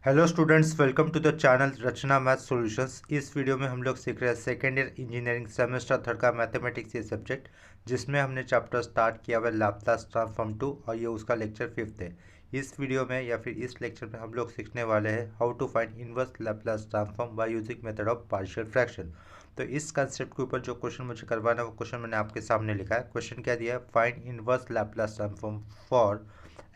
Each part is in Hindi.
Hello students, welcome to the channel Rachna math solutions. इस वीडियो में हम लोग सीख रहे हैं second year engineering semester third का मैथमेटिक्स ये सब्जेक्ट, जिसमें हमने चैप्टर स्टार्ट किया हुआ लैप्लास ट्रांसफॉर्म 2 और ये उसका लेक्चर 5th है। इस वीडियो में या फिर इस लेक्चर में हम लोग सीखने वाले हैं how to find inverse Laplace transform by using method of partial fraction. तो इस कंसेप्ट के ऊपर जो क्वेश्चन मुझे करवाना है वो क्वेश्चन मैंने आपके सामने लिखा है। क्वेश्चन क्या दिया है? Find inverse Laplace transform for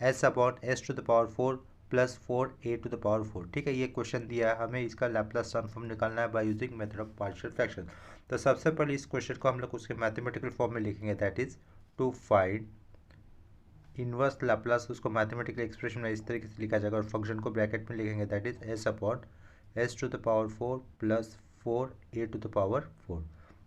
S upon S to the power 4 plus 4 a to the power 4। ठीक है, ये क्वेश्चन दिया है हमें, इसका लैप्लास ट्रांसफॉर्म निकालना है bye using method of partial fraction. तो सबसे पहले इस क्वेश्चन को हम लोग उसके मैथमेटिकल फॉर्म में लिखेंगे, that is to find inverse Laplace. उसको मैथमेटिकल एक्सप्रेशन में इस तरीके से लिखा जाएगा और फंक्शन को ब्रैकेट में लिखेंगे, that is S upon S to the power 4 plus 4 a to the power 4।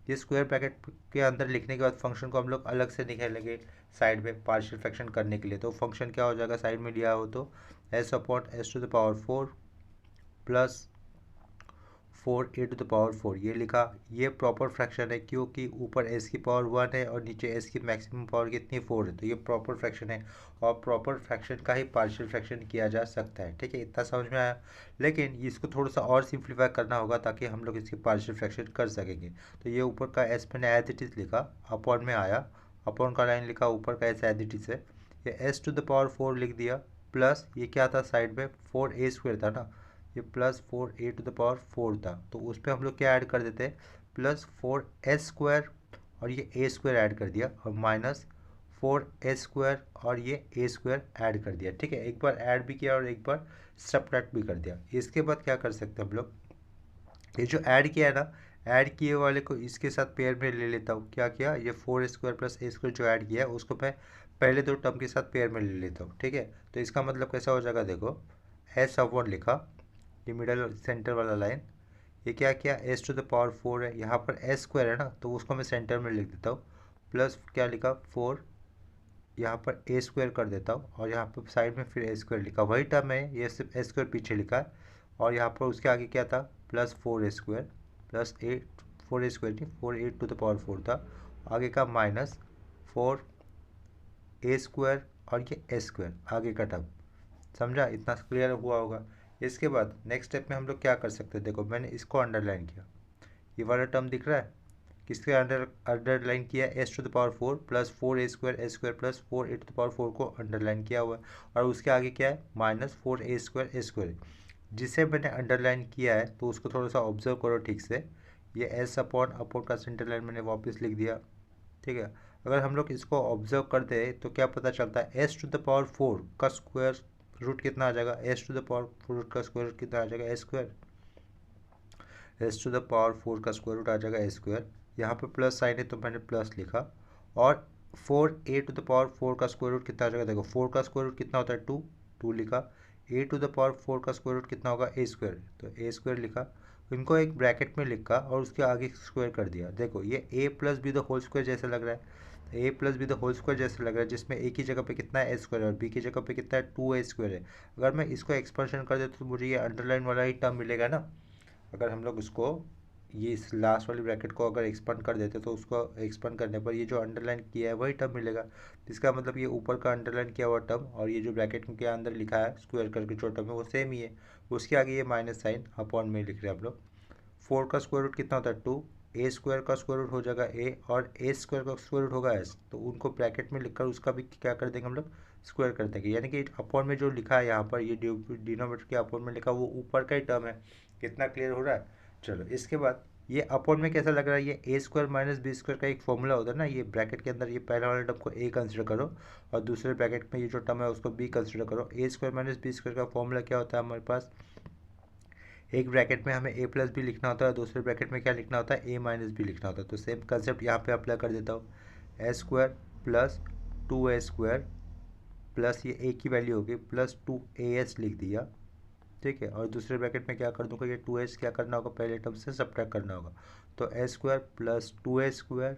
ये स्क्वायर ब्रैकेट के अंदर लिखने के बाद फंक्शन को हम लोग अलग से निकालेंगे साइड में पार्शियल फ्रैक्शन करने के लिए। तो फंक्शन क्या हो जाएगा साइड में लिया हो तो S upon S to the power 4 plus 4 a to the power 4 ये लिखा। ये प्रॉपर फ्रैक्शन है क्योंकि ऊपर s की पावर 1 है और नीचे s की मैक्सिमम पावर कितनी 4 है, तो ये प्रॉपर फ्रैक्शन है और प्रॉपर फ्रैक्शन का ही पार्शियल फ्रैक्शन किया जा सकता है। ठीक है, इतना समझ में आया। लेकिन इसको थोड़ा सा और सिंप्लीफाई करना होगा ताकि हम लोग इसकी पार्शियल फ्रैक्शन कर सकेंगे। तो ये ऊपर का s मैंने एज इट इज़ लिखा, अपॉन में आया, अपॉन का लाइन लिखा, ऊपर का s एज इट इज़ है, ये s टू द पावर 4 लिख दिया। प्लस ये क्या था साइड में 4a² था ना, ये plus 4 a to the power 4 था, तो उस पर हम लोग क्या ऐड कर देते हैं, प्लस 4s² और ये a² ऐड कर दिया और माइनस 4s² और ये a² ऐड कर दिया। ठीक है, एक बार ऐड भी किया और एक बार सब्ट्रैक्ट भी कर दिया। इसके बाद क्या कर सकते हैं हम लोग, ये जो ऐड किया है ना, ऐड किए वाले को इसके साथ पेयर में ले लेता हूँ। क्या किया, ये 4s² प्लस a² जो ऐड किया है उसको मैं पहले दो टर्म के साथ पेयर में ले लेता हूँ। ठीक है, तो इसका मतलब कैसा हो जाएगा, देखो s अपॉन लिखा, ये मिडल सेंटर वाला लाइन, ये क्या किया, s टू द पावर 4 है, यहाँ पर s² है ना तो उसको मैं सेंटर में लिख देता हूँ, प्लस क्या लिखा 4, यहाँ पर a² कर देता हूँ और यहाँ पर साइड में फिर a² लिखा, वही टर्म है, ये सिर्फ s² पीछे लिखा है और यहाँ पर उसके आगे क्या था, प्लस 4a² प्लस 4a² नहीं 4 a टू द पावर 4 था, आगे का माइनस 4a² और ये s² आगे का टर्म। समझा, इतना क्लियर हुआ होगा। इसके बाद नेक्स्ट स्टेप में हम लोग क्या कर सकते हैं, देखो मैंने इसको अंडरलाइन किया, ये वाला टर्म दिख रहा है, किसके अंडरलाइन किया, S to the power 4 plus 4a² plus 4 a to the power 4 को अंडरलाइन किया हुआ है और उसके आगे क्या है, माइनस 4a² जिसे मैंने अंडरलाइन किया है तो उसको थोड़ा सा ऑब्जर्व करो ठीक से। ये एस अपॉन अपॉन का सेंटर लाइन मैंने वापस लिख दिया। ठीक है, अगर हम लोग इसको ऑब्जर्व करते हैं तो क्या पता चलता है, एस टू द पावर 4 का स्क्वायर रूट कितना आ जाएगा, S to the power 4 root का स्क्वायर रूट कितना आ जाएगा, s², S to the power 4 का स्क्वायर रूट आ जाएगा s²। यहाँ पे प्लस साइन है तो मैंने प्लस लिखा और 4a टू द पावर 4 का स्क्वायर रूट कितना आ जाएगा, देखो 4 का स्क्वायर रूट कितना होता है 2, 2 लिखा, a टू द पावर 4 का स्क्वायर रूट कितना होगा a², तो a² लिखा, इनको एक ब्रैकेट में लिखा और उसके आगे स्क्वायर कर दिया। देखो ये a plus B the whole square जैसा लग रहा है, a plus B the whole square जैसा लग रहा है, जिसमें a की जगह पे कितना है s² और b की जगह पे कितना है 2a² है। अगर मैं इसको एक्सपेंशन कर देता तो मुझे ये अंडरलाइन वाला ही टर्म मिलेगा ना। अगर हम लोग उसको ये इस लास्ट वाली ब्रैकेट को अगर एक्सपांड कर देते तो उसको एक्सपांड करने पर ये जो अंडरलाइन किया है वही टर्म मिलेगा। इसका मतलब ये ऊपर का अंडरलाइन किया हुआ टर्म और ये जो ब्रैकेट के अंदर लिखा है स्क्वायर करके जो टर्म है वो सेम ही है, उसके आगे ये माइनस साइन अपॉन में लिख रहे हैं हम लोग। 4 का स्क्वायर रूट कितना होता है 2, a² का स्क्वायर रूट हो जाएगा a और a² का स्क्वायर रूट होगा s, तो उनको ब्रैकेट में लिखकर उसका भी क्या कर देंगे हम लोग, स्क्वायर कर देंगे। यानी कि अपॉन में जो लिखा है यहाँ पर, ये डिनोमिनेटर के अपॉन में लिखा वो ऊपर का ही टर्म है। कितना क्लियर हो रहा है। चलो इसके बाद ये अपॉन में कैसा लग रहा है, ये a² माइनस b² का एक फॉर्मूला होता है ना, ये ब्रैकेट के अंदर ये पहला वाले टर्म को a कंसिडर करो और दूसरे ब्रैकेट में ये जो टर्म है उसको b कंसिडर करो। a² माइनस b² का फॉर्मूला क्या होता है हमारे पास, एक ब्रैकेट में हमें a प्लस बी लिखना होता है, दूसरे ब्रैकेट में क्या लिखना होता है, a माइनस बी लिखना होता है। तो सेम कंसेप्ट यहाँ पे अप्लाई कर देता हूँ, s² प्लस 2a² प्लस ये a की वैल्यू होगी प्लस 2as लिख दिया। ठीक है, और दूसरे ब्रैकेट में क्या कर दूँगा, ये 2s क्या करना होगा, पहले टर्म से सब्ट्रैक्ट करना होगा, तो s² प्लस 2a²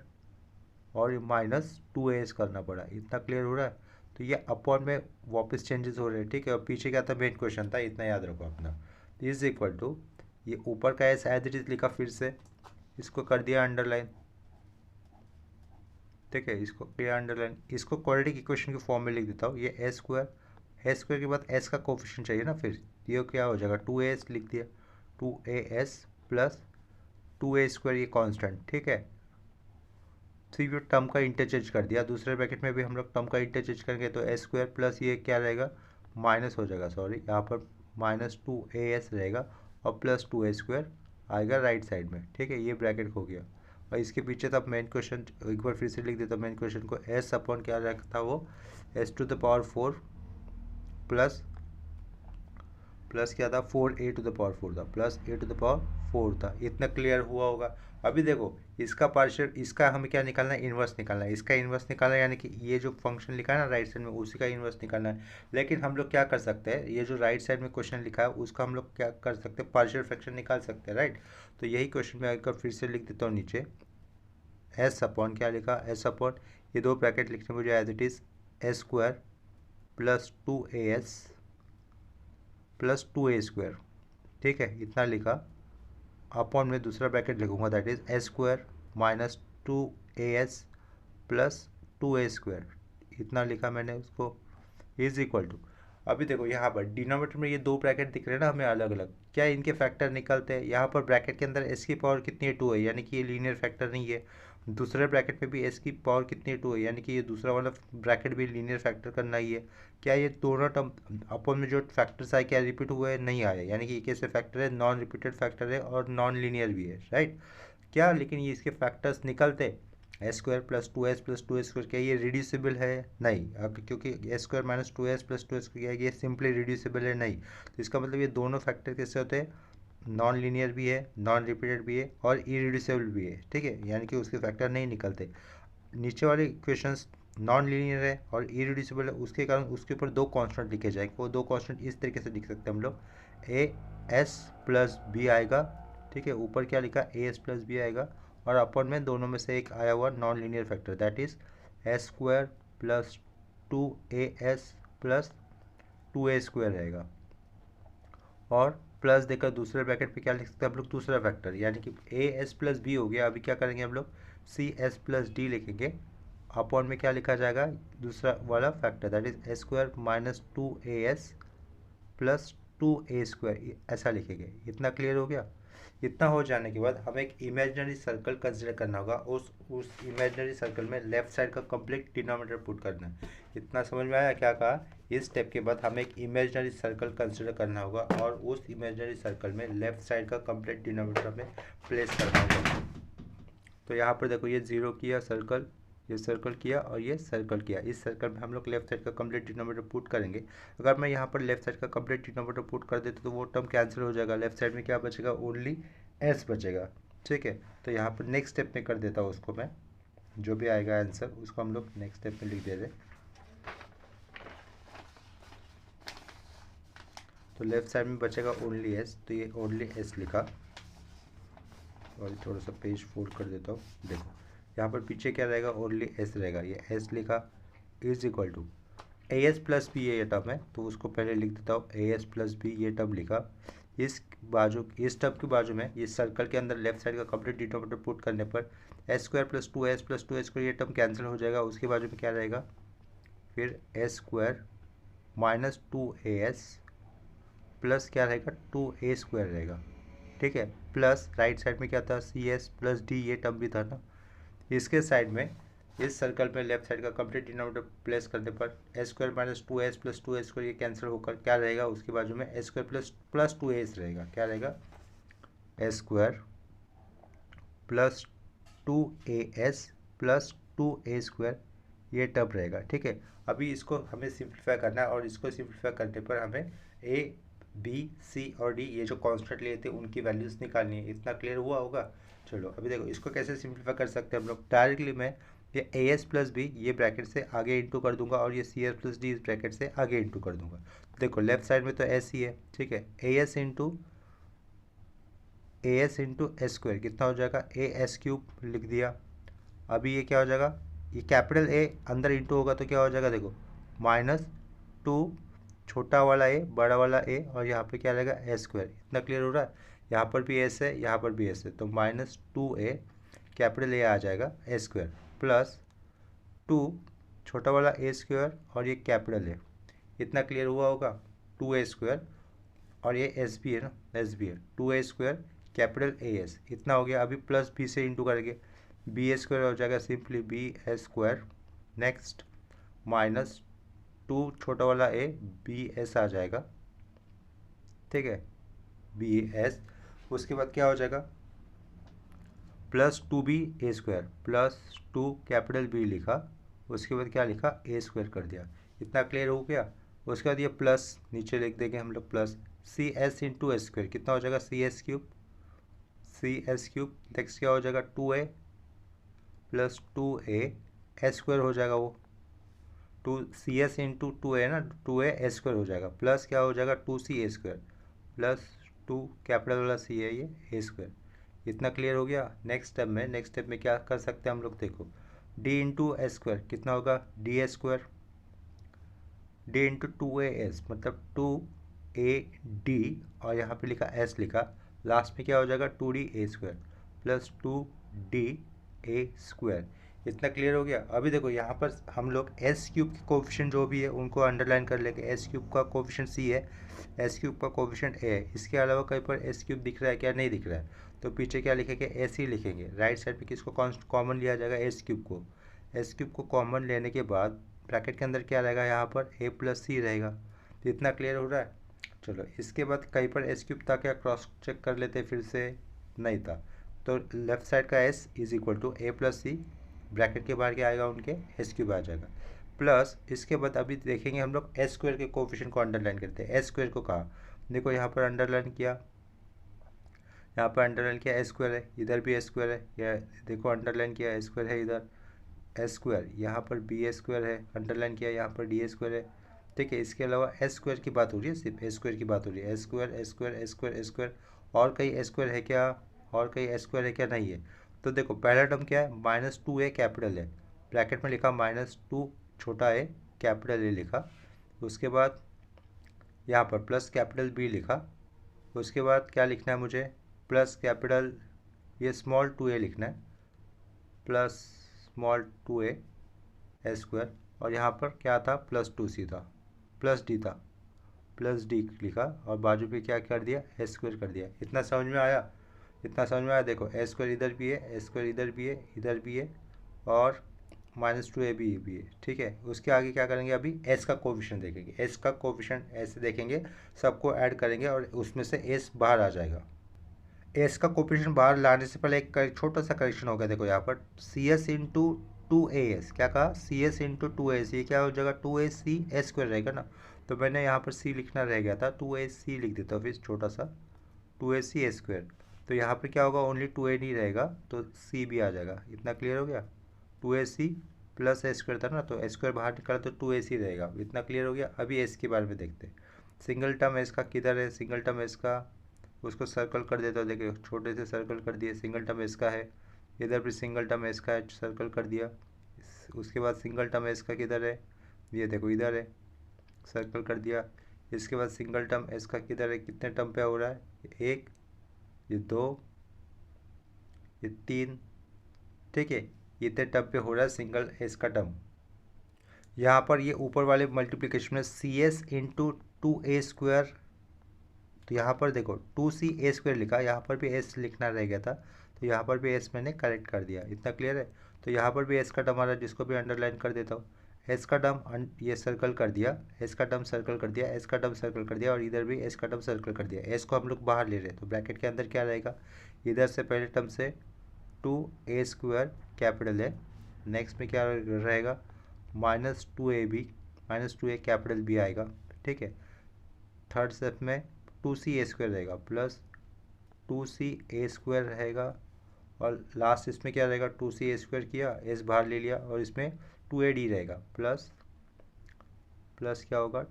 और माइनस 2as करना पड़ा। इतना क्लियर हो रहा है। तो ये अपॉन में वापस चेंजेस हो रहे हैं। ठीक है, और पीछे क्या था, मेन क्वेश्चन था, इतना याद रखो अपना, इज इक्वल टू, ये ऊपर का एस एज इट इज लिखा, फिर से इसको कर दिया अंडरलाइन। ठीक है, इसको किया अंडरलाइन, इसको क्वाड्रेटिक इक्वेशन के फॉर्म में लिख देता हूँ, ये s² ए स्क्वायर के बाद एस का कोफिशिएंट चाहिए ना, फिर ये क्या हो जाएगा 2as लिख दिया, 2as प्लस 2a स्क्वायर, ये कांस्टेंट, ठीक है। तो ये टर्म का इंटरचेंज कर दिया, दूसरे ब्रैकेट में भी हम लोग टर्म का इंटरचेंज करेंगे तो ए स्क्वायर प्लस ये क्या रहेगा माइनस हो जाएगा, सॉरी यहाँ पर -2as रहेगा और प्लस 2a स्क्वायर आएगा राइट साइड में, ठीक है। ये ब्रैकेट हो गया और इसके पीछे तो अब मेन क्वेश्चन एक बार फिर से लिख देता हूँ। मेन क्वेश्चन को s अपॉन क्या रखा था वो s⁴ प्लस क्या था 4a⁴ था, प्लस a⁴ था। इतना क्लियर हुआ होगा। अभी देखो इसका पार्शियल, इसका हमें क्या निकालना है, इन्वर्स निकालना है। इसका इन्वर्स निकालना है यानी कि ये जो फंक्शन लिखा है ना राइट साइड में उसी का इन्वर्स निकालना है। लेकिन हम लोग क्या कर सकते हैं, ये जो राइट साइड में क्वेश्चन लिखा है उसका हम लोग क्या कर सकते हैं, पार्शियल फ्रैक्शन निकाल सकते हैं, राइट। तो यही क्वेश्चन में आकर फिर से लिख देता हूँ नीचे, एस अपॉन क्या लिखा, एस अपॉन ये दो ब्रैकेट लिखने मुझे as it is s² plus 2as plus 2a square, ठीक है, इतना लिखा। अपॉन में दूसरा ब्रैकेट लिखूंगा that is s² minus 2as plus 2a square, इतना लिखा मैंने उसको, इज इक्वल टू। अभी देखो यहाँ पर डिनोमिनेटर में ये दो ब्रैकेट दिख रहे हैं ना हमें अलग अलग, क्या इनके फैक्टर निकलते हैं। यहाँ पर ब्रैकेट के अंदर s की पावर कितनी है 2 है, यानी कि ये लीनियर फैक्टर नहीं है। दूसरे ब्रैकेट में भी s की पावर कितनी है 2 है, यानी कि ये दूसरा वाला ब्रैकेट भी लीनियर फैक्टर करना ही है। क्या ये दोनों टर्म अपन में जो फैक्टर्स आए क्या रिपीट हुए, नहीं आए, यानी कि ये कैसे फैक्टर है, नॉन रिपीटेड फैक्टर है और नॉन लीनियर भी है, राइट। क्या लेकिन ये इसके फैक्टर्स निकलते s² plus 2s plus 2a square, क्या ये रिड्यूसिबल है, नहीं। अब क्योंकि s² minus 2s plus 2a square क्या है, ये सिंपली रिड्यूसिबल है, नहीं। तो इसका मतलब ये दोनों फैक्टर कैसे होते हैं, नॉन लीनियर भी है, नॉन रिपीटेड भी है और इरिड्यूसिबल भी है, ठीक है, यानी कि उसके फैक्टर नहीं निकलते। नीचे वाले इक्वेशंस नॉन लीनियर है और इरिड्यूसिबल है, उसके कारण उसके ऊपर दो कांस्टेंट लिखे जाएंगे। वो दो कांस्टेंट इस तरीके से लिख सकते हैं हम लोग, as प्लस बी आएगा, ठीक है, ऊपर क्या लिखा as प्लस बी आएगा और अपन में दोनों में से एक आया हुआ non linear factor that is s² plus 2as plus 2a square रहेगा। और प्लस देकर दूसरे ब्रैकेट पे क्या लिख सकते हैं हम लोग, दूसरा फैक्टर, यानी कि as प्लस बी हो गया। अभी क्या करेंगे हम लोग cs प्लस डी लिखेंगे, अपॉन में क्या लिखा जाएगा दूसरा वाला factor that is s² minus 2as plus 2a square, ऐसा लिखेंगे। इतना क्लियर हो गया। इतना हो जाने के बाद हमें एक इमेजिनरी सर्कल कंसिडर करना होगा, उस इमेजिनरी सर्कल में लेफ्ट साइड का कंप्लीट डिनोमिनेटर पुट करना है। इतना समझ में आया क्या कहा। इस स्टेप के बाद हमें एक इमेजिनरी सर्कल कंसिडर करना होगा और उस इमेजिनरी सर्कल में लेफ्ट साइड का कंप्लीट डिनोमिनेटर हमें प्लेस करना होगा। तो यहाँ पर देखो ये 0 किया सर्कल, ये सर्कल किया और ये सर्कल किया। इस सर्कल में हम लोग लेफ्ट साइड का कंप्लीट डिनोमिनेटर पुट करेंगे। अगर मैं यहाँ पर लेफ्ट साइड का कंप्लीट डिनोमिनेटर पुट कर देता तो वो टर्म कैंसिल हो जाएगा, लेफ्ट साइड में क्या बचेगा, ओनली s बचेगा, ठीक है। तो यहाँ पर नेक्स्ट स्टेप में कर देता हूँ उसको मैं, जो भी आएगा आंसर उसको हम लोग नेक्स्ट स्टेप में लिख दे रहे। तो लेफ्ट साइड में बचेगा ओनली s, तो ये ओनली s लिखा और थोड़ा सा पेज फोल्ड कर देता हूँ। देखो यहाँ पर पीछे क्या रहेगा, ओनली s रहेगा, ये s लिखा is equal to as plus B, ये टर्म है तो उसको पहले लिख देता हूँ as प्लस बी, ये टर्म लिखा। इस टर्म के बाजू में इस सर्कल के अंदर लेफ्ट साइड का कंप्लीट डिनोमिनेटर पुट करने पर s² plus 2s plus 2a square, ये टर्म कैंसिल हो जाएगा। उसके बाजू में क्या रहेगा फिर s² माइनस 2as प्लस क्या रहेगा 2a स्क्वायर रहेगा, ठीक है। प्लस राइट साइड में क्या था cs प्लस डी, ये टर्म भी था ना। इसके साइड में इस सर्कल में लेफ्ट साइड का कंप्लीट डिनोमिनेटर प्लेस करने पर s² minus 2s plus 2a square, ये कैंसिल होकर क्या रहेगा उसके बाजू में s² प्लस 2as रहेगा। क्या रहेगा s² plus 2as plus 2a square, ये टर्म रहेगा, ठीक है। अभी इसको हमें सिंप्लीफाई करना है और इसको सिंप्लीफाई करने पर हमें a b c और d ये जो कांस्टेंट लिए थे उनकी वैल्यूज़ निकालनी है। इतना क्लियर हुआ होगा। चलो अभी देखो इसको कैसे सिंप्लीफाई कर सकते हैं हम लोग। डायरेक्टली मैं ये as प्लस बी ये ब्रैकेट से आगे इंटू कर दूंगा और ये cs प्लस डी इस ब्रैकेट से आगे इंटू कर दूंगा। देखो लेफ्ट साइड में तो s ही है, ठीक है। as इंटू एस स्क्वायर कितना हो जाएगा, as³ लिख दिया। अभी ये क्या हो जाएगा, ये कैपिटल A अंदर इंटू होगा तो क्या हो जाएगा, देखो -2 छोटा वाला a बड़ा वाला a और यहाँ पे क्या रहेगा s²। इतना क्लियर हो रहा है। यहाँ पर भी s है, यहाँ पर भी s है, तो -2a कैपिटल A आ जाएगा s² प्लस 2 छोटा वाला a² और ये कैपिटल A, इतना क्लियर हुआ होगा। 2a² और ये एस भी है ना, एस भी है, 2a² कैपिटल ए एस, इतना हो गया। अभी प्लस बी से इंटू करेंगे, b² हो जाएगा सिंपली b² नेक्स्ट माइनस 2 छोटा वाला a bs आ जाएगा, ठीक है, bs। उसके बाद क्या हो जाएगा, plus 2b² plus 2 capital B लिखा, उसके बाद क्या लिखा a² कर दिया, इतना क्लियर हो गया। उसके बाद ये प्लस नीचे लिख देंगे हम लोग, plus C S into s² कितना हो जाएगा cs³ नेक्स्ट क्या हो जाएगा 2a प्लस 2a s² हो जाएगा, वो 2cs इंटू 2a ना, 2a s² हो जाएगा, प्लस क्या हो जाएगा 2c² प्लस 2 कैपिटल वाला c है ये a²। इतना क्लियर हो गया। नेक्स्ट स्टेप में क्या कर सकते हैं हम लोग, देखो d इंटू s² कितना होगा d² d इंटू 2as मतलब 2ad और यहाँ पे लिखा s लिखा, लास्ट में क्या हो जाएगा 2d² प्लस 2d² इतना क्लियर हो गया। अभी देखो यहाँ पर हम लोग s³ के कोफिशिएंट जो भी है उनको अंडरलाइन कर लेंगे। s³ का कोफिशिएंट c है, s³ का कोफिशिएंट a है, इसके अलावा कहीं पर s³ दिख रहा है क्या, नहीं दिख रहा है, तो पीछे क्या लिखेंगे s ही लिखेंगे। राइट साइड पे किसको कॉमन लिया जाएगा s³ को, s³ को कॉमन लेने के बाद ब्रैकेट के अंदर क्या रहेगा, यहाँ पर a प्लस c रहेगा। तो इतना क्लियर हो रहा है। चलो इसके बाद कहीं पर s³ था क्या, क्रॉस चेक कर लेते फिर से, नहीं था, तो लेफ्ट साइड का s is equal to a plus C, bracket के बाहर क्या आएगा उनके s³ आ जाएगा, प्लस इसके बाद अभी देखेंगे हम लोग s² के कोफिशिएंट को अंडरलाइन करते हैं। s² को कहा, देखो यहाँ पर अंडरलाइन किया, यहाँ पर अंडरलाइन किया s² है, इधर भी s² है, या देखो अंडरलाइन किया s² है, इधर s², यहाँ पर b² है, अंडरलाइन किया, यहाँ पर d² है, ठीक है। इसके अलावा s² की बात हो रही है, सिर्फ s² की बात हो रही है, s² और कहीं s² है क्या, और कहीं s² है क्या, नहीं है। तो देखो पहला टर्म क्या है, -2a कैपिटल है, ब्रैकेट में लिखा -2 छोटा a कैपिटल ए लिखा, उसके बाद यहाँ पर प्लस कैपिटल बी लिखा, उसके बाद क्या लिखना है मुझे, प्लस कैपिटल ये स्मॉल 2a लिखना है, प्लस स्मॉल 2a s² और यहाँ पर क्या था प्लस 2c था, प्लस d था, प्लस d लिखा और बाजू पे क्या कर दिया s² कर दिया। इतना समझ में आया, इतना समझ में आया। देखो s² इधर भी है, s² इधर भी है, इधर भी है, और -2a भी है, ठीक है। उसके आगे क्या करेंगे, अभी s का कोफिशिएंट देखेंगे, s का कोफिशिएंट ऐसे देखेंगे, सबको ऐड करेंगे और उसमें से s बाहर आ जाएगा। s का कोफिशिएंट बाहर लाने से पहले एक छोटा सा करेक्शन होगा, देखो यहाँ पर cs इंटू 2as, क्या कहा cs इंटू 2as, ये क्या हो जाएगा 2ac s² रहेगा ना, तो मैंने यहाँ पर c लिखना रह गया था, 2ac लिख देता हूँ फिर छोटा सा 2ac s², तो यहाँ पर क्या होगा ओनली 2a नहीं रहेगा तो c भी आ जाएगा। इतना क्लियर हो गया, 2ac प्लस s² था ना, तो s² बाहर निकाला तो 2ac रहेगा। इतना क्लियर हो गया। अभी s के बारे में देखते हैं, सिंगल टर्म s का किधर है, सिंगल टर्म s का उसको सर्कल कर देता हूँ, देखिए छोटे से सर्कल कर दिए, सिंगल टर्म s का है, इधर भी सिंगल टर्म s का है, सर्कल कर दिया। उसके बाद सिंगल टर्म s का किधर है, ये देखो इधर है, सर्कल कर दिया। इसके बाद सिंगल टर्म s का किधर है, कितने टर्म पे हो रहा है, एक, ये दो, ये तीन, ठीक है, इतने टर्म पे हो रहा है सिंगल s का टर्म। यहाँ पर ये ऊपर वाले मल्टीप्लिकेशन में cs इंटू 2a², तो यहाँ पर देखो 2ca² लिखा, यहाँ पर भी s लिखना रह गया था, तो यहाँ पर भी s मैंने करेक्ट कर दिया। इतना क्लियर है। तो यहाँ पर भी s का टर्म आ रहा है, जिसको भी अंडरलाइन कर देता हूँ, s का टर्म ये सर्कल कर दिया, s का टर्म सर्कल कर दिया, s का टर्म सर्कल कर दिया, और इधर भी s का टर्म सर्कल कर दिया। s को हम लोग बाहर ले रहे हैं, तो ब्रैकेट के अंदर क्या रहेगा, इधर से पहले टर्म से 2a² कैपिटल है, नेक्स्ट में क्या रहेगा -2a कैपिटल बी आएगा, ठीक है। थर्ड स्टेप में 2ca² रहेगा प्लस 2ca² रहेगा, और लास्ट इसमें क्या रहेगा 2ca² किया, s बाहर ले लिया, और इसमें 2ad रहेगा, प्लस क्या होगा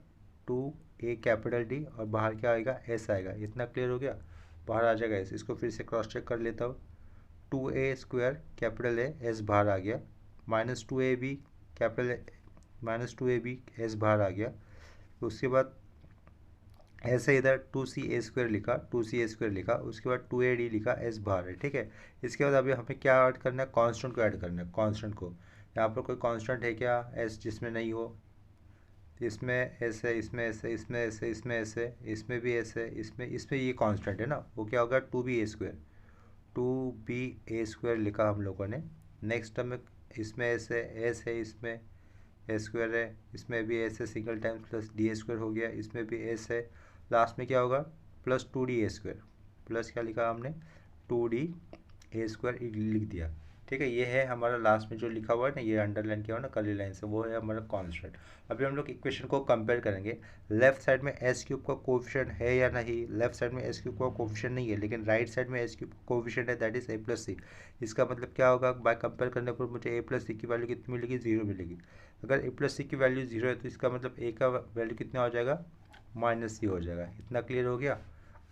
2a कैपिटल d, और बाहर क्या आएगा s आएगा। इतना क्लियर हो गया, बाहर आ जाएगा s। इसको फिर से क्रॉस चेक कर लेता हूँ, 2a² कैपिटल है, s बाहर आ गया, -2ab कैपिटल है, -2ab s बाहर आ गया। उसके बाद ऐसे इधर 2ca² लिखा, 2ca² लिखा, उसके बाद 2ad लिखा, s बाहर है, ठीक है। इसके बाद अभी हमें क्या ऐड करना है, कांस्टेंट को ऐड करना है, कांस्टेंट को। यहाँ पर कोई कांस्टेंट है क्या s जिसमें नहीं हो, इसमें ऐसे, इसमें ऐसे, इसमें ऐसे, इसमें ऐसे, इसमें भी ऐसे, इसमें ये कांस्टेंट है ना, वो क्या होगा 2b² 2b² लिखा हम लोगों ने। नेक्स्ट टर्म में इसमें ऐसे एस है, इसमें a² है, इसमें भी एस है सिंगल टाइम्स प्लस d² हो गया, इसमें भी एस है, लास्ट में क्या होगा प्लस 2d² प्लस क्या लिखा हमने 2d² लिख दिया। ठीक है, ये है हमारा लास्ट में जो लिखा हुआ है ना, ये अंडरलाइन किया हुआ ना कर्ली लाइन से, वो है हमारा कांस्टेंट। अभी हम लोग इक्वेशन को कंपेयर करेंगे। लेफ्ट साइड में s³ का कोफिशिएंट है या नहीं, लेफ्ट साइड में s³ का कोफिशिएंट नहीं है, लेकिन राइट साइड में s³ कोफिशिएंट है, दैट इज a+c। इसका मतलब क्या होगा, बाय कंपेयर करने पर मुझे a+c की वैल्यू कितनी मिलेगी, 0 मिलेगी। अगर a+c की वैल्यू 0 है तो इसका मतलब a का वैल्यू कितना हो जाएगा, -c हो जाएगा। इतना क्लियर हो गया।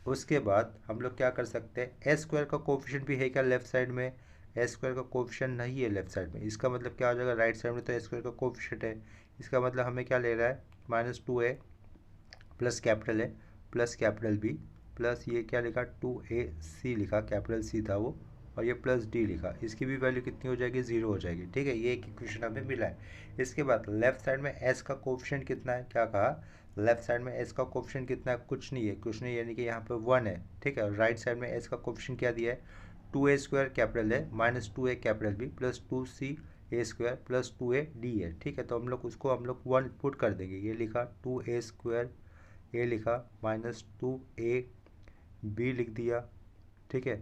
उसके बाद हम लोग क्या कर सकते हैं, s² का कोफिशिएंट भी है क्या लेफ्ट साइड में, s² का कोफिशिएंट नहीं है लेफ्ट साइड में, इसका मतलब क्या हो जाएगा, राइट साइड में तो s² का कोफिशिएंट है, इसका मतलब हमें क्या ले रहा है -2a प्लस कैपिटल है प्लस कैपिटल b प्लस ये क्या लिखा 2ac लिखा, कैपिटल C था वो, और ये प्लस d लिखा, इसकी भी वैल्यू कितनी हो जाएगी, 0 हो जाएगी। ठीक है, ये एक इक्वेशन हमें मिला है। इसके बाद लेफ्ट साइड में s का कोफिशिएंट कितना है, क्या कहा, लेफ्ट साइड में s का कोफिशिएंट कितना है, कुछ नहीं है, कुछ नहीं, यानी कि यहाँ पे 1 है। ठीक है, राइट साइड में s का कोफिशिएंट क्या दिया है, 2a² कैपिटल है -2a capital b plus 2ca² plus 2ad है। ठीक है, तो हम लोग उसको 1 पुट कर देंगे, ये लिखा 2a² ए लिखा -2ab लिख दिया। ठीक है,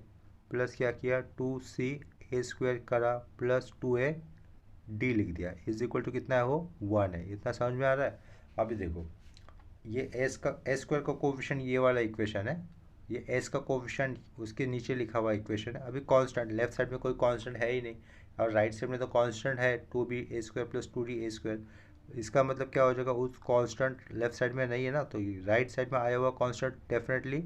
प्लस क्या किया 2c² करा प्लस 2ad लिख दिया, इज इक्वल टू कितना है वो 1 है। इतना समझ में आ रहा है। अभी देखो, ये s² का कोफिशिएंट ये वाला इक्वेशन है, ये s का कोफिशिएंट उसके नीचे लिखा हुआ इक्वेशन है। अभी कांस्टेंट लेफ्ट साइड में कोई कांस्टेंट है ही नहीं, और राइट साइड में तो कांस्टेंट है 2b² प्लस 2d²। इसका मतलब क्या हो जाएगा, उस कांस्टेंट लेफ्ट साइड में नहीं है ना, तो राइट साइड में आया हुआ कांस्टेंट डेफिनेटली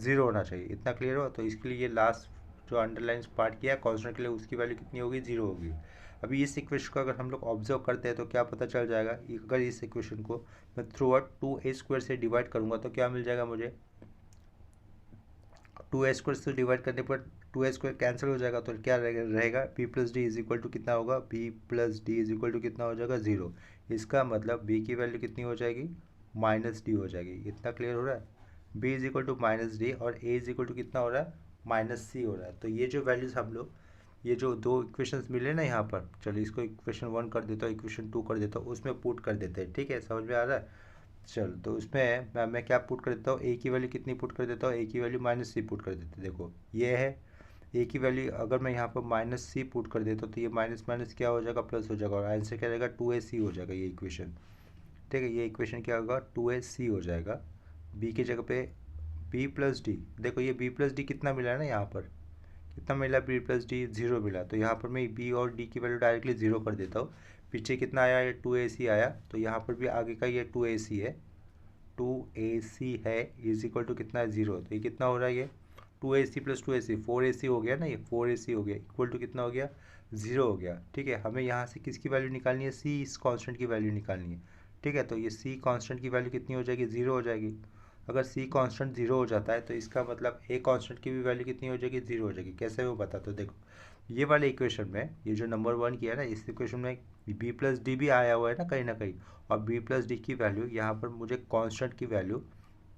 0 होना चाहिए। इतना क्लियर हो, तो इसके लिए ये लास्ट जो अंडरलाइन पार्ट किया है कांस्टेंट के लिए, उसकी वैल्यू कितनी होगी, 0 होगी। अभी इस इक्वेशन को अगर हम लोग ऑब्जर्व करते हैं तो क्या पता चल जाएगा, अगर इस इक्वेशन को मैं थ्रू आउट 2a² से डिवाइड करूंगा तो क्या मिल जाएगा मुझे, 2a² से डिवाइड करने पर 2a² कैंसिल हो जाएगा, तो क्या रहेगा b+d इज इक्वल टू कितना होगा, b+d इज इक्वल टू कितना हो जाएगा, 0। इसका मतलब b की वैल्यू कितनी हो जाएगी, -d हो जाएगी। इतना क्लियर हो रहा है, b is equal to -d और a इज इक्वल टू कितना हो रहा है, -c हो रहा है। तो ये जो वैल्यूज हम लोग, ये जो दो इक्वेशंस मिले ना यहाँ पर, चलिए इसको इक्वेशन 1 कर देता हूँ, इक्वेशन 2 कर देता हूँ, उसमें पुट कर देते हैं। ठीक है, समझ में आ रहा है। चल, तो उसमें मैं क्या पुट कर देता हूँ, ए की वैल्यू कितनी पुट कर देता हूँ, ए की वैल्यू -c पुट कर देते। देखो ये है ए की वैल्यू, अगर मैं यहाँ पर -c पुट कर देता हूँ तो ये माइनस माइनस क्या हो जाएगा, प्लस हो जाएगा, और आंसर क्या रहेगा 2ac हो जाएगा ये इक्वेशन। ठीक है, ये इक्वेशन क्या होगा 2ac हो जाएगा। बी की जगह पे b+d, देखो ये b+d कितना मिला है ना यहाँ पर, कितना मिला b+d, 0 मिला, तो यहाँ पर मैं b और d की वैल्यू डायरेक्टली 0 कर देता हूँ। पीछे कितना आया, ये 2ac आया, तो यहाँ पर भी आगे का ये 2ac है, 2ac है, इज इक्वल टू कितना है, 0। तो ये कितना हो रहा है, ये 2ac प्लस 2ac 4ac हो गया ना, ये 4ac हो गया, इक्वल टू कितना हो गया, 0 हो गया। ठीक है, हमें यहाँ से किसकी वैल्यू निकालनी है, c इस कांस्टेंट की वैल्यू निकालनी है। ठीक है, तो ये c कांस्टेंट की वैल्यू कितनी हो जाएगी, 0 हो जाएगी। अगर c कांस्टेंट 0 हो जाता है तो इसका मतलब a कांस्टेंट की भी वैल्यू कितनी हो जाएगी, 0 हो जाएगी। कैसे वो बता, तो देखो ये वाले इक्वेशन में, ये जो नंबर 1 किया है ना, इस इक्वेशन में b+d भी आया हुआ है ना कहीं, और b+d की वैल्यू यहाँ पर मुझे कांस्टेंट की value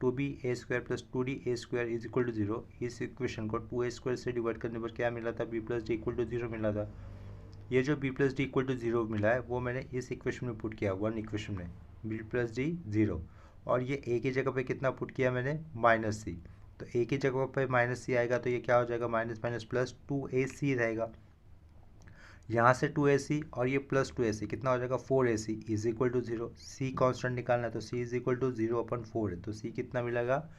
2b² plus 2d² is equal to 0, इस इक्वेशन को 2a² से डिवाइड करने पर क्या मिला था, b+d इक्वल टू 0 मिला था। ये जो b+d इक्वल टू 0 मिला है वो मैंने इस इक्वेशन में पुट किया, 1 इक्वेशन में b+d 0, और ये a की जगह पे कितना पुट किया मैंने, -c। तो a की जगह पे -c आएगा तो ये क्या हो जाएगा, माइनस माइनस प्लस 2ac रहेगा, यहाँ से 2ac और ये प्लस 2ac कितना हो जाएगा, 4ac is equal to 0। c constant निकालना है तो c इज इक्वल टू 0/4 है, तो c कितना मिलेगा,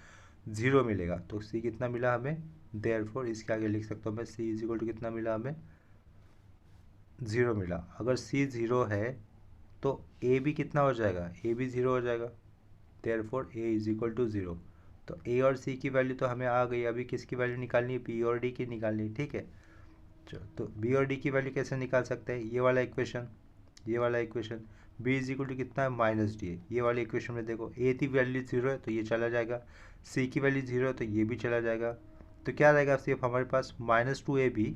0 मिलेगा। तो c कितना मिला हमें, देयरफॉर इसके आगे लिख सकता हूँ मैं, c इज इक्वल टू कितना मिला हमें, 0 मिला। अगर c 0 है तो a भी कितना हो जाएगा, a भी 0 हो जाएगा, therefore a is equal to 0। तो a और c की वैल्यू तो हमें आ गई, अभी किसकी वैल्यू निकालनी है, b और d की निकालनी है। ठीक है, तो b और d की वैल्यू कैसे निकाल सकते हैं, ये वाला इक्वेशन, ये वाला equation b is equal to कितना है, -d है। ये वाले इक्वेशन में देखो a की वैल्यू 0 है तो ये चला जाएगा, c की वैल्यू 0 है तो ये भी चला जाएगा। तो क्या रहेगा, सिर्फ हमारे पास -2ab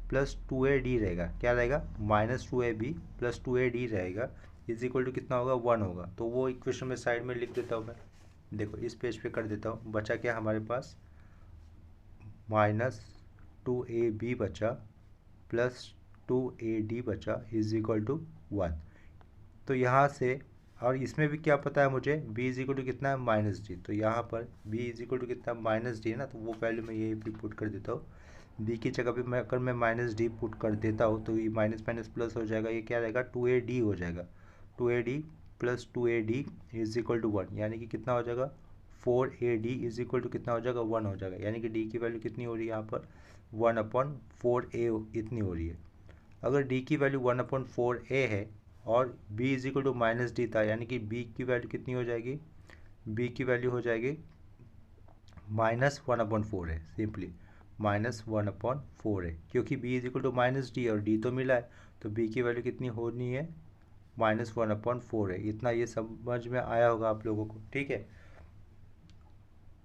प्लस 2ad रहेगा। क्या रहेगा, -2ab प्लस 2ad रहेगा। इज इक्वल टू कितना होगा 1 होगा। तो वो इक्वेशन में साइड में लिख देता हूँ मैं। देखो इस पेज पे कर देता हूँ। बचा क्या हमारे पास, -2ab बचा +2ad बचा इज इक्वल टू 1। तो यहाँ से, और इसमें भी क्या पता है मुझे, b इज इक्वल टू कितना है -d। तो यहाँ पर b इज इक्वल टू कितना -d है ना, तो वो वैल्यू मैं यही पे पुट कर देता हूँ। b की जगह पे मैं अगर मैं -d पुट कर देता हूँ तो ये माइनस माइनस प्लस हो जाएगा। ये क्या रहेगा 2ad हो जाएगा। 2ad + 2ad is equal to 1, यानी कि कितना हो जाएगा 4ad इज इक्वल टू कितना हो जाएगा 1 हो जाएगा। यानी कि d की वैल्यू कितनी हो रही है यहाँ पर 1/4a इतनी हो रही है। अगर d की वैल्यू 1/4a है और b is equal to -d था, यानी कि b की वैल्यू कितनी हो जाएगी, b की वैल्यू हो जाएगी -1/4 है, सिंपली -1/4 है, क्योंकि b is equal to -d और d तो मिला है, तो b की वैल्यू कितनी होनी है -1/4 है। इतना ये समझ में आया होगा आप लोगों को, ठीक है।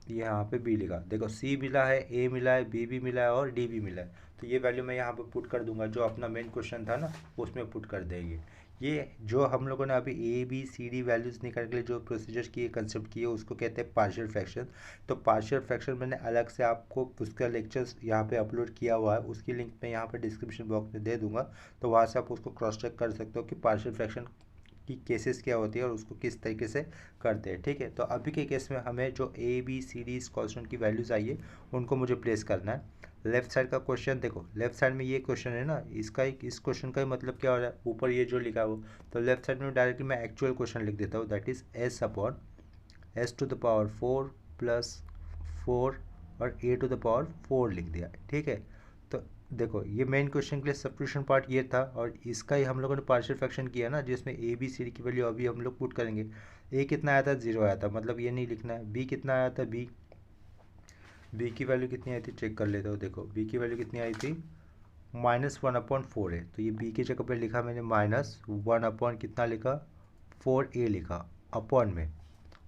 ये यहाँ पे b लिखा, देखो c मिला है, a मिला है, b भी मिला है और d भी मिला है। तो ये वैल्यू मैं यहाँ पे पुट कर दूंगा, जो अपना मेन क्वेश्चन था ना उसमें पुट कर देंगे। ये जो हम लोगों ने अभी a b c d values निकालने के लिए जो प्रोसीजर किए, कंसेप्ट किए, उसको कहते हैं पार्शियल फ्रैक्शन। तो पार्शियल फ्रैक्शन मैंने अलग से आपको उसका लेक्चर्स यहाँ पे अपलोड किया हुआ है, उसकी लिंक मैं यहाँ पे डिस्क्रिप्शन बॉक्स में दे दूँगा। तो वहाँ से आप उसको क्रॉस चेक कर सकते हो कि पार्शियल फ्रैक्शन की केसेस क्या होती है और उसको किस तरीके से करते हैं, ठीक है। तो अभी के केस में हमें जो A B C D constant की वैल्यूज़ आई है उनको मुझे प्लेस करना है। लेफ्ट साइड का क्वेश्चन देखो, लेफ्ट साइड में ये क्वेश्चन है ना, इसका इस क्वेश्चन का ही मतलब क्या हो रहा है, ऊपर ये जो लिखा है वो, तो लेफ्ट साइड में डायरेक्टली मैं एक्चुअल क्वेश्चन लिख देता हूँ, दैट इज s/4 + 4 और a⁴ लिख दिया, ठीक है। तो देखो ये मेन क्वेश्चन के लिए सब्स्टिट्यूशन पार्ट ये था, और इसका ही हम लोगों ने पार्शियल फ्रैक्शन किया ना, जिसमें ए बी सी डी की वैल्यू अभी हम लोग पुट करेंगे। ए कितना आया था 0 आया था, मतलब ये नहीं लिखना है। बी कितना आया था, बी की वैल्यू कितनी आई थी चेक कर लेते हो। देखो बी की वैल्यू कितनी आई थी -1/4 है, तो ये बी की जगह पे लिखा मैंने -1 कितना लिखा 4a लिखा अपॉन में।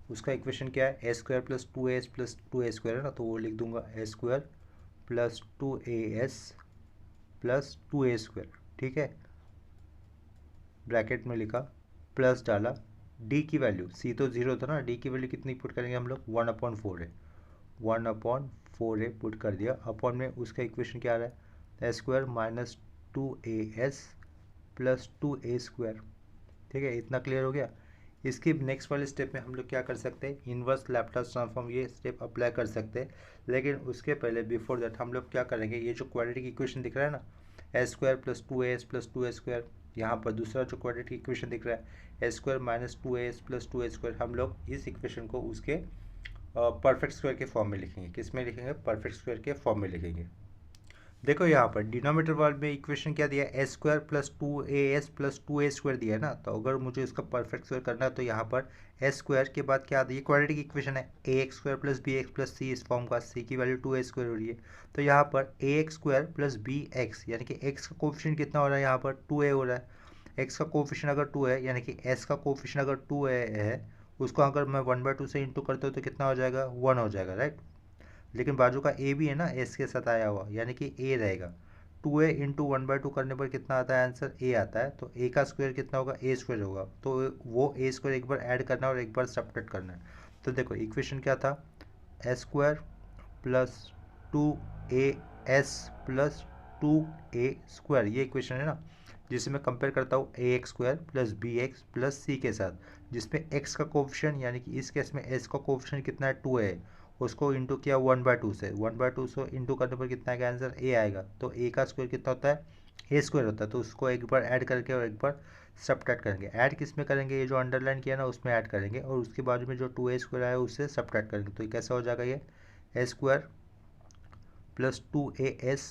उसका इक्वेशन क्या है, a² + 2as + 2a² है ना, तो वो लिख दूंगा a² + 2as + 2a², ठीक है। ब्रैकेट में लिखा, प्लस डाला, d की वैल्यू, c तो 0 था ना, d की वैल्यू कितनी पुट करेंगे हम लोग 1/4 है, 1/4 पुट कर दिया। अपॉन में उसका इक्वेशन क्या आ रहा है, a² - 2as + 2a², ठीक है। इतना क्लियर हो गया। इसके नेक्स्ट वाले स्टेप में हम लोग क्या कर सकते हैं, इन्वर्स लैप्लास ट्रांसफॉर्म ये स्टेप अप्लाई कर सकते हैं। लेकिन उसके पहले बिफोर दैट हम लोग क्या करेंगे, ये जो क्वाड्रेटिक इक्वेशन दिख रहा है ना, a² + 2as + 2a², यहाँ पर दूसरा जो क्वाड्रेटिक इक्वेशन दिख रहा है a² - 2as + 2a², हम लोग इस इक्वेशन को उसके परफेक्ट स्क्वायर के फॉर्म में लिखेंगे। किस में लिखेंगे, परफेक्ट स्क्वायर के फॉर्म में लिखेंगे। देखो यहाँ पर डिनोमिनेटर वाले में इक्वेशन क्या दिया है, a² + 2as + 2a² दिया है ना, तो अगर मुझे इसका परफेक्ट स्क्वायर करना है तो यहाँ पर a² के बाद क्या आता है, ये क्वाड्रेटिक इक्वेशन है, ax² + bx + c इस फॉर्म का, c की वैल्यू 2a² हो रही है, तो यहाँ पर ax² + bx, यानी कि x का कोफिशिएंट कितना हो रहा है यहाँ पर 2a हो रहा है। x का कोफिशिएंट अगर 2 है, यानी कि s का कोफिशिएंट अगर 2 है, उसको अगर मैं 1/2 से इंटू करता हूँ तो कितना हो जाएगा 1 हो जाएगा, राइट। लेकिन बाजू का ए भी है ना एस के साथ आया हुआ, यानी कि ए रहेगा। 2a इंटू 1/2 करने पर कितना आता है आंसर, ए आता है। तो ए का स्क्वायर कितना होगा, a² होगा, तो वो a² एक बार ऐड करना है और एक बार सब्ट्रैक्ट करना है। तो देखो इक्वेशन क्या था, a² + 2as + 2a², ये इक्वेशन है ना, जिसे मैं कंपेयर करता हूँ ax² + bx + c के साथ, जिसमें x का कोफिशिएंट, यानी कि इस केस में s का कोफिशिएंट कितना है 2 है, उसको इंटू किया 1/2 से, 1/2 से इंटू करने पर कितना आएगा आंसर, ए आएगा। तो ए का स्क्वायर कितना होता है, a² होता है, तो उसको एक बार ऐड करके और एक बार सब्ट्रैक्ट करेंगे। ऐड किस में करेंगे, ये जो अंडरलाइन किया ना उसमें ऐड करेंगे, और उसके बाजू में जो 2a² आया उससे सब्ट्रैक्ट करेंगे। तो ये कैसा हो जाएगा, ये a² + 2as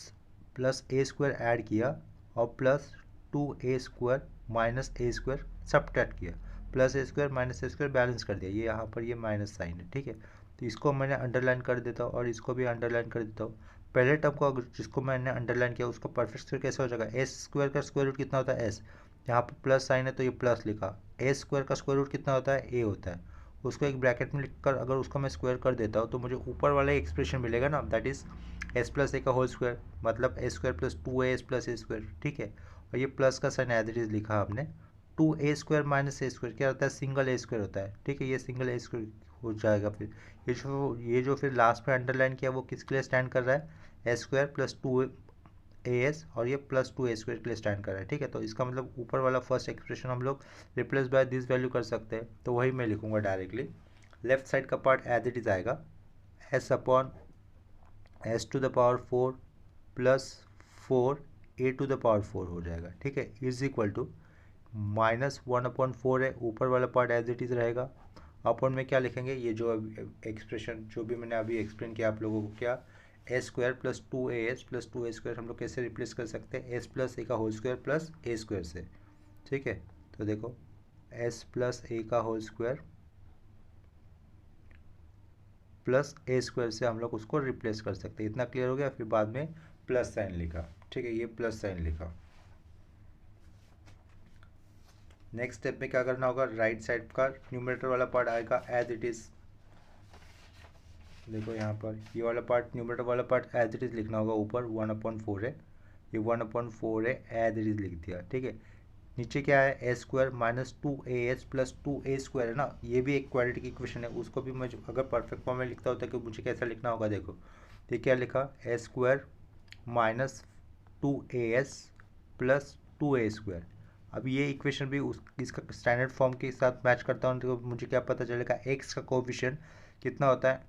+ a² ऐड किया और प्लस 2a² - a² सब्ट्रैक्ट किया, +a² - a² बैलेंस कर दिया, ये यहाँ पर ये माइनस साइन है, ठीक है। तो इसको मैंने अंडरलाइन कर देता हूँ और इसको भी अंडरलाइन कर देता हूँ। पहले टर्म को अगर जिसको मैंने अंडरलाइन किया उसका परफेक्ट स्क्वायर कैसे हो जाएगा, a² का स्क्वायर रूट कितना होता है s, यहाँ पर प्लस साइन है तो ये प्लस लिखा, a² का स्क्वायर रूट कितना होता है, a होता है। उसको एक ब्रैकेट में लिखकर अगर उसको मैं स्क्वायर कर देता हूँ तो मुझे ऊपर वाला एक्सप्रेशन मिलेगा ना, दैट इज s + a का होल स्क्वायर, मतलब a² + 2as + a², ठीक है। और ये प्लस का साइन एज इट इज लिखा हमने 2a² माइनस a² क्या होता है, सिंगल a² होता है, ठीक है, ये सिंगल a² हो जाएगा। फिर ये जो फिर लास्ट में अंडरलाइन किया वो किसके लिए स्टैंड कर रहा है, a² प्लस 2as, और ये प्लस 2a² के लिए स्टैंड कर रहा है, ठीक है। तो इसका मतलब ऊपर वाला फर्स्ट एक्सप्रेशन हम लोग रिप्लेस बाय दिस वैल्यू कर सकते हैं, तो वही मैं लिखूंगा डायरेक्टली। लेफ्ट साइड का पार्ट एज इट इज आएगा, s upon s⁴ plus 4a⁴ हो जाएगा, ठीक है, इज इक्वल टू -1/4 है, ऊपर वाला पार्ट एज इट इज रहेगा। अपॉन में क्या लिखेंगे, ये जो एक्सप्रेशन जो भी मैंने अभी एक्सप्लेन किया आप लोगों को, क्या a² plus 2as plus 2a² हम लोग कैसे रिप्लेस कर सकते हैं, s plus a² plus a² से, ठीक है। तो देखो s plus a² plus a² से हम लोग उसको रिप्लेस कर सकते हैं, इतना क्लियर हो गया। फिर बाद में प्लस साइन लिखा, ठीक है, ये प्लस साइन लिखा। नेक्स्ट स्टेप में क्या करना होगा, राइट साइड का न्यूमरेटर वाला पार्ट आएगा एज इट इज। देखो यहाँ पर ये वाला पार्ट, न्यूमरेटर वाला पार्ट एज इट इज लिखना होगा, ऊपर 1/4 है, ये 1/4 है, एज इट इज लिख दिया, ठीक है। नीचे क्या है, a² minus 2as plus 2a² है ना, ये भी एक क्वाड्रेटिक इक्वेशन है, उसको भी मैं अगर परफेक्ट फॉर्म में लिखता होता है कि मुझे कैसा लिखना होगा, देखो ये क्या लिखा, a² minus 2as plus 2a²। अब ये इक्वेशन भी इसका स्टैंडर्ड फॉर्म के साथ मैच करता हूँ, तो मुझे क्या पता चलेगा, x का कोएफिशिएंट कितना होता है,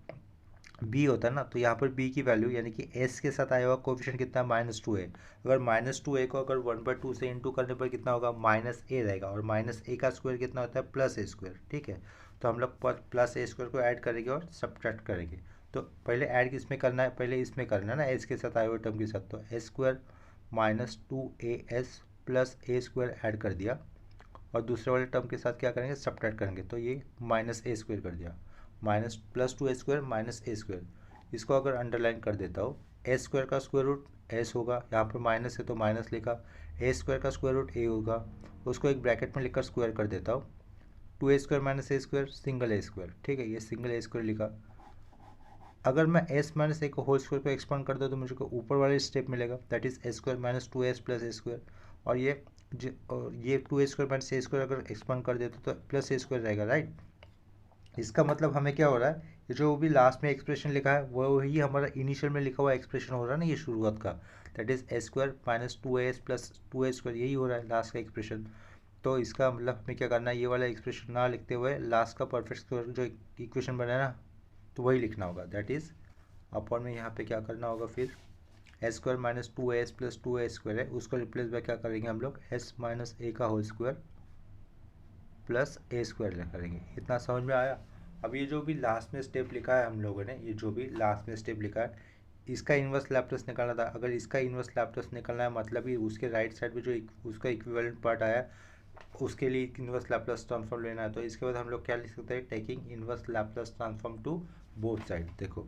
b होता है ना, तो यहाँ पर b की वैल्यू यानी कि s के साथ आया हुआ कोएफिशिएंट कितना है, -2a। अगर -2a को अगर 1/2 से इंटू करने पर कितना होगा, -a रहेगा, और -a का स्क्वायर कितना होता है, प्लस a², ठीक है। तो हम लोग प्लस a² को ऐड करेंगे और सब्ट्रैक्ट करेंगे। तो पहले ऐड किस में करना है, पहले इसमें करना है ना, s के साथ आए हुए टर्म के साथ, तो a² minus 2as plus a² add कर दिया, और दूसरे वाले टर्म के साथ क्या करेंगे, सब्ट्रैक्ट करेंगे, तो ये -a² कर दिया, minus plus 2a² minus a²। इसको अगर अंडरलाइन कर देता हूँ, a² का स्क्वायर रूट s होगा, यहाँ पर माइनस है तो माइनस लिखा, a² का स्क्वायर रूट a होगा, उसको एक ब्रैकेट में लिखकर स्क्वायर कर देता हूँ, 2a² minus a², single a², ठीक है, ये सिंगल a² लिखा। अगर मैं s माइनस a को होल स्क्वायर को एक्सपांड कर दूँ तो मुझे ऊपर वाले स्टेप मिलेगा, that is a² minus 2s plus a², और ये 2a² माइनस a² अगर एक्सपांड कर देते तो प्लस a² रहेगा, राइट। इसका मतलब हमें क्या हो रहा है, ये जो भी लास्ट में एक्सप्रेशन लिखा है वो ही हमारा इनिशियल में लिखा हुआ एक्सप्रेशन हो रहा है ना, ये शुरुआत का, that is a² minus 2as plus 2a², यही हो रहा है लास्ट का एक्सप्रेशन। तो इसका मतलब हमें क्या करना है, ये वाला एक्सप्रेशन ना लिखते हुए लास्ट का परफेक्ट स्क्वायर जो इक्वेशन बना है ना, तो वही लिखना होगा, दैट इज अपॉन में यहाँ पे क्या करना होगा, फिर a² minus 2as plus 2a² है, उसको रिप्लेस बाय क्या करेंगे हम लोग, s माइनस a का होल स्क्वायर प्लस a² करेंगे। इतना समझ में आया। अब ये जो भी लास्ट में स्टेप लिखा है हम लोगों ने, ये जो भी लास्ट में स्टेप लिखा है, इसका इन्वर्स लैप्लास निकालना था। अगर इसका इन्वर्स लैप्लास निकालना है मतलब ही उसके राइट साइड में जो उसका इक्विवेलेंट पार्ट आया उसके लिए इन्वर्स लैप्लास ट्रांसफॉर्म लेना है। तो इसके बाद हम लोग क्या लिख सकते हैं, taking inverse Laplace transform to both side. देखो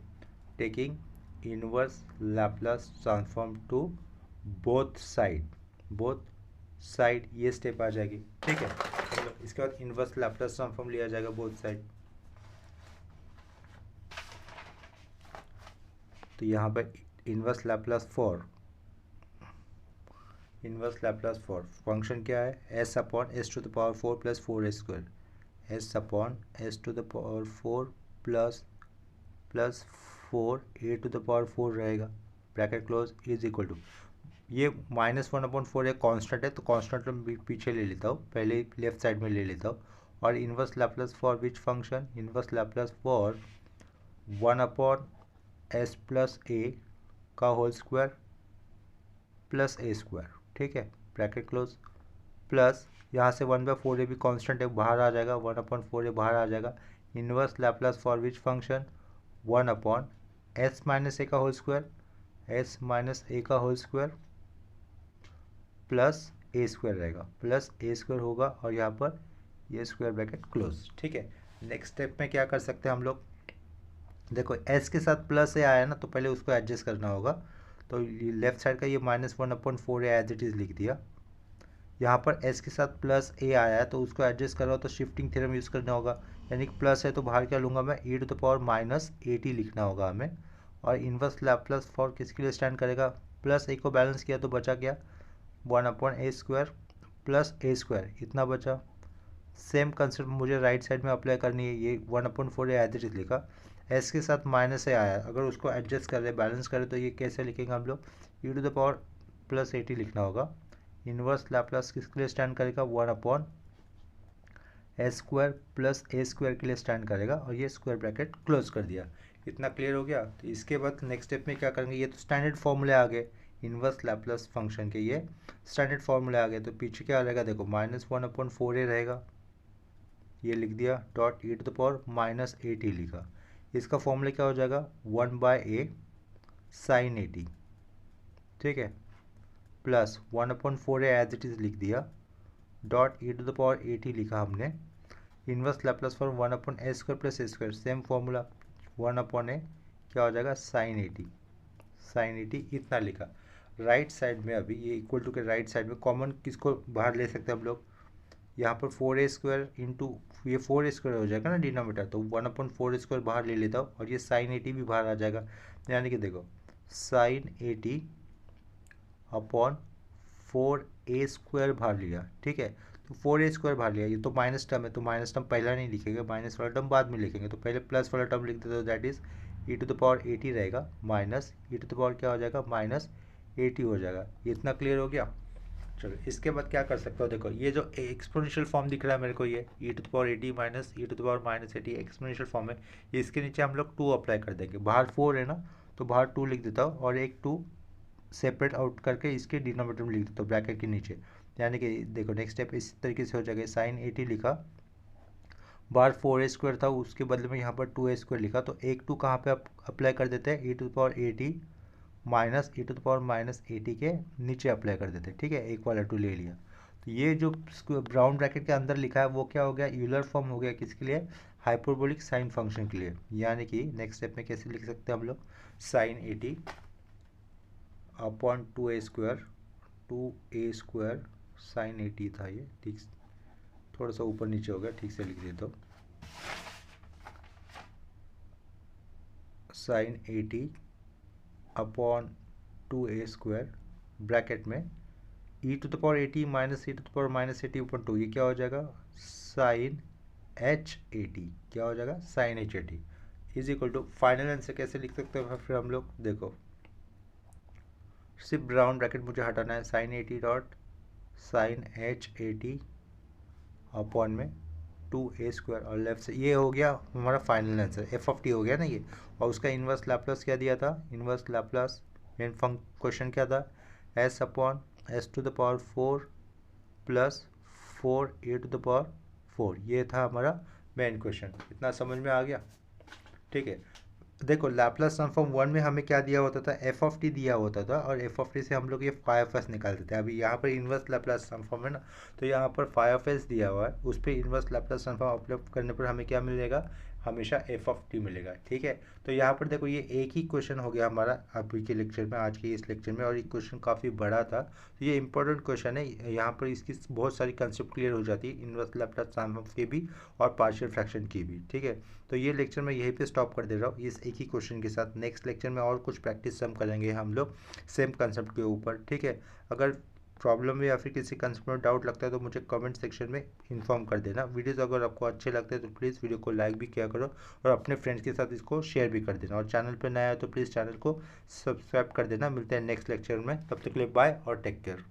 taking inverse Laplace transform to both side ये स्टेप आ जाएगी, ठीक है। मतलब इसके बाद इन्वर्स लैप्लास ट्रांसफॉर्म लिया जाएगा बोथ साइड। तो यहाँ पर इन्वर्स लैप्लास फॉर फंक्शन क्या है, s upon s⁴ plus 4a², s upon s⁴ plus 4a⁴ रहेगा, bracket close, is equal to, ये -1/4 एक कांस्टेंट है तो कांस्टेंट में पीछे ले लेता हूँ, पहले लेफ्ट साइड में ले लेता हूँ, और inverse Laplace for which function, inverse Laplace for 1/s plus a का होल स्क्वायर प्लस a², ठीक है, ब्रैकेट क्लोज, प्लस यहाँ से 1/4 भी कांस्टेंट है, बाहर आ जाएगा, 1/4 बाहर आ जाएगा, inverse Laplace for which function 1/s minus a का whole square, s minus a का होल स्क्वायर प्लस a² रहेगा, प्लस a² होगा, और यहाँ पर ये स्क्वायर ब्रैकेट क्लोज, ठीक है। नेक्स्ट स्टेप में क्या कर सकते हैं हम लोग, देखो s के साथ प्लस a आया ना, तो पहले उसको एडजस्ट करना होगा, तो लेफ्ट साइड का ये -1/4 एज इट इज़ लिख दिया। यहाँ पर s के साथ प्लस a आया है तो उसको एडजस्ट कर रहा हो तो शिफ्टिंग थ्योरम यूज़ करना होगा, यानी कि प्लस है तो बाहर क्या लूँगा मैं, e⁻−80 लिखना होगा हमें। और इन्वर्स लैप्लास फॉर किसके लिए स्टैंड करेगा, प्लस a को बैलेंस किया तो बचा क्या, 1/a² प्लस ए स्क्वायर इतना बचा। सेम कंसेप्ट मुझे राइट साइड में अप्लाई करनी है। ये 1/4 एज इट इज लिखा, एस के साथ माइनस ए आया, अगर उसको एडजस्ट करें बैलेंस करें तो ये कैसे लिखेंगे हम लोग, ई टू द पावर प्लस 80 लिखना होगा। इन्वर्स लैप्लास किसके लिए स्टैंड करेगा, 1/ए स्क्वायर प्लस ए स्क्वायर के लिए स्टैंड करेगा, और ये स्क्वायर ब्रैकेट क्लोज कर दिया। इतना क्लियर हो गया। तो इसके बाद नेक्स्ट स्टेप में क्या करेंगे, ये तो स्टैंडर्ड फॉर्मूले आ गए इन्वर्स लैप्लास फंक्शन के, ये स्टैंडर्ड फॉर्मूले आ गए। तो पीछे क्या रहेगा, देखो -1/4a रहेगा, ये लिख दिया, dot E to the power -80 लिखा। इसका फॉर्मूला क्या हो जाएगा, 1/a sin 80, ठीक है, plus 1/4a as it is लिख दिया, dot E to the power 80 लिखा हमने। Inverse Laplace for 1/a square plus A square, same formula 1/a क्या हो जाएगा sin 80, sin 80 इतना लिखा। राइट साइड में अभी ये इक्वल टू के राइट साइड में कॉमन किसको बाहर ले सकते हैं हम लोग, यहाँ पर 4a स्क्वायर इंटू ये 4a स्क्वायर हो जाएगा ना डिनोमिनेटर, तो 1/4 स्क्वायर बाहर ले लेता हूँ और ये sin 80 भी बाहर आ जाएगा। यानी कि देखो sin 80 अपॉन 4a स्क्वायर बाहर लिया, ठीक है, तो 4a स्क्वायर बाहर लिया। ये तो माइनस टर्म है, तो माइनस टर्म पहला नहीं लिखेंगे, माइनस वाला टर्म बाद में लिखेंगे, तो पहले प्लस वाला टर्म लिख देते, तो that is E to the power 80 रहेगा, minus E to the power क्या हो जाएगा, -80 हो जाएगा। ये इतना क्लियर हो गया। चलो इसके बाद क्या कर सकते हो, देखो ये जो एक्सपोनेंशियल फॉर्म दिख रहा है मेरे को, ये E to the power 80 minus E to the power -80 exponential form है। ये इसके नीचे हम लोग 2 अप्लाई कर देंगे, बाहर 4 है ना, तो बाहर 2 लिख देता हूँ और एक 2 सेपरेट आउट करके इसके डिनोमिनेटर में लिख देता हूँ ब्रैकेट के नीचे। यानी कि देखो नेक्स्ट स्टेप इस तरीके से हो जाएगा, sin 80 लिखा, बाहर 4a स्क्वायर था उसके बदले में यहाँ पर 2a स्क्वायर लिखा, तो एक 2 कहाँ पे अप्लाई कर देते हैं, E to the power 80 minus E to the power -80 के नीचे अप्लाई कर देते हैं, ठीक है, एक वाला 2 ले लिया। तो ये जो ब्राउन ब्रैकेट के अंदर लिखा है वो क्या हो गया, यूलर फॉर्म हो गया, किसके लिए, हाइपरबोलिक साइन फंक्शन के लिए। यानी कि नेक्स्ट स्टेप में कैसे लिख सकते हैं हम लोग, sin 80 upon 2a square sin 80 था ये, ठीक, थोड़ा सा ऊपर नीचे हो गया, ठीक से लिख देता हूँ, sin 80 upon 2a square bracket में E to the power 80 minus E to the power -80 ऊपर 2, ये क्या हो जाएगा, sin h80, क्या हो जाएगा, sin h80 is equal to, final answer कैसे लिख सकते हो फिर हम लोग, देखो सिर्फ ब्राउन ब्रैकेट मुझे हटाना है, sin 80 dot sin h80 upon में 2a स्क्वायर, और लेफ्ट से ये हो गया हमारा फाइनल आंसर, f(t) हो गया ना ये। और उसका इन्वर्स लैप्लास क्या दिया था, इन्वर्स लैप्लास मेन क्वेश्चन क्या था, s upon s to the power 4 plus 4a to the power 4, ये था हमारा मेन क्वेश्चन। इतना समझ में आ गया, ठीक है। देखो लैप्लास ट्रांसफॉर्म 1 में हमें क्या दिया होता था, f(t) दिया होता था, और f(t) से हम लोग ये φ(s) निकालते थे। अभी यहाँ पर इन्वर्स लैप्लास ट्रांसफॉर्म है ना, तो यहाँ पर φ(s) दिया हुआ है, उस पर इन्वर्स लैप्लास ट्रांसफॉर्म अप्लाई करने पर हमें क्या मिलेगा, हमेशा f(t) मिलेगा, ठीक है। तो यहाँ पर देखो ये एक ही क्वेश्चन हो गया हमारा अभी के लेक्चर में, आज के इस लेक्चर में, और ये क्वेश्चन काफ़ी बड़ा था, तो ये इंपॉर्टेंट क्वेश्चन है। यहाँ पर इसकी बहुत सारी कंसेप्ट क्लियर हो जाती है, इन्वर्स लैप्लास ट्रांसफॉर्म की भी और पार्शियल फ्रैक्शन की भी, ठीक है। तो ये लेक्चर मैं यहीं पे स्टॉप कर दे रहा हूँ इस एक ही क्वेश्चन के साथ। नेक्स्ट लेक्चर में और कुछ प्रैक्टिस हम करेंगे हम लोग सेम कंसेप्ट के ऊपर, ठीक है। अगर प्रॉब्लम या फिर किसी कंसेप्ट में डाउट लगता है तो मुझे कमेंट सेक्शन में इन्फॉर्म कर देना। वीडियोस अगर आपको अच्छे लगते हैं तो प्लीज़ वीडियो को लाइक भी किया करो और अपने फ्रेंड्स के साथ इसको शेयर भी कर देना, और चैनल पर नया है तो प्लीज़ चैनल को सब्सक्राइब कर देना। मिलते हैं नेक्स्ट लेक्चर में, तब तक के लिए बाय और टेक केयर।